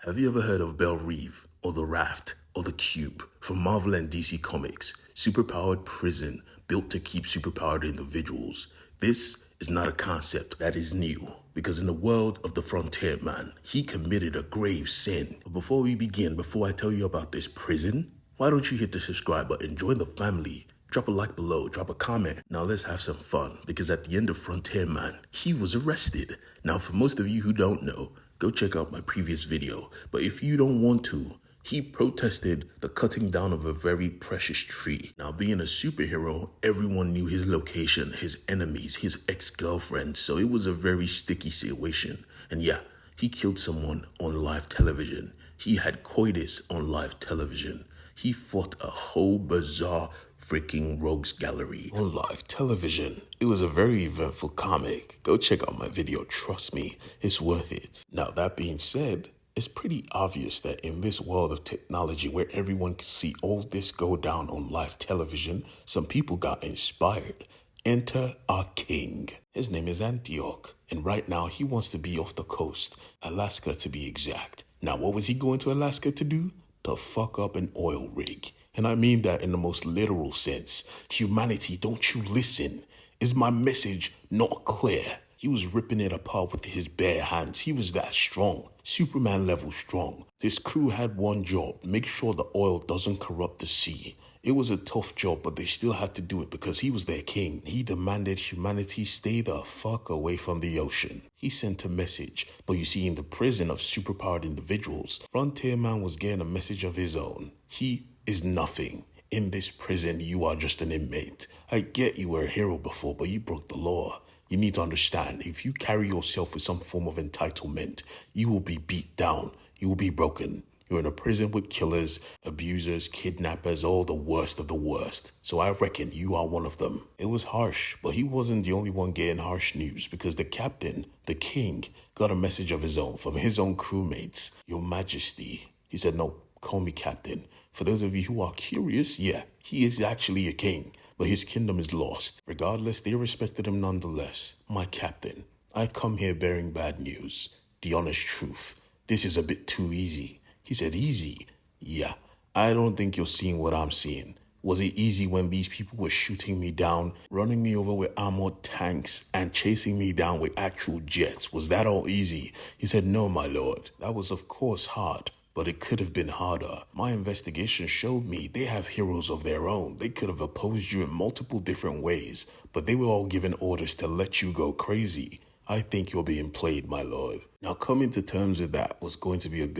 Have you ever heard of Belle Reeve, or The Raft, or The Cube? From Marvel and DC Comics, superpowered prison built to keep superpowered individuals. This is not a concept that is new, because in the world of the frontier man, he committed a grave sin. But before we begin, before I tell you about this prison, why don't you hit the subscribe button, join the family, drop a like below, drop a comment. Now let's have some fun, because at the end of Frontier Man, he was arrested. Now for most of you who don't know, go check out my previous video. But if you don't want to, he protested the cutting down of a very precious tree. Now being a superhero, everyone knew his location, his enemies, his ex-girlfriend. So it was a very sticky situation. And yeah, he killed someone on live television. He had coitus on live television. He fought a whole bizarre freaking rogues gallery on live television. It was a very eventful comic. Go check out my video, trust me, it's worth it. Now that being said, it's pretty obvious that in this world of technology where everyone can see all this go down on live television, some people got inspired. Enter our king. His name is Antioch, and right now he wants to be off the coast, Alaska to be exact. Now what was he going to Alaska to do? To fuck up an oil rig. And I mean that in the most literal sense. Humanity, don't you listen? Is my message not clear? He was ripping it apart with his bare hands. He was that strong. Superman level strong. His crew had one job. Make sure the oil doesn't corrupt the sea. It was a tough job, but they still had to do it because he was their king. He demanded humanity stay the fuck away from the ocean. He sent a message, but you see in the prison of superpowered individuals, Frontier Man was getting a message of his own. He is nothing. In this prison, you are just an inmate. I get you were a hero before, but you broke the law. You need to understand, if you carry yourself with some form of entitlement, you will be beat down. You will be broken. You're in a prison with killers, abusers, kidnappers, all the worst of the worst. So I reckon you are one of them. It was harsh, but he wasn't the only one getting harsh news, because the captain, the king, got a message of his own from his own crewmates. Your Majesty. He said, no, call me captain. For those of you who are curious, yeah, he is actually a king, but his kingdom is lost. Regardless, they respected him nonetheless. My captain, I come here bearing bad news. The honest truth. This is a bit too easy. He said, easy? Yeah, I don't think you're seeing what I'm seeing. Was it easy when these people were shooting me down, running me over with armored tanks, and chasing me down with actual jets? Was that all easy? He said, no, my lord. That was of course hard, but it could have been harder. My investigation showed me they have heroes of their own. They could have opposed you in multiple different ways, but they were all given orders to let you go crazy. I think you're being played, my lord. Now coming to terms with that was going to be a bit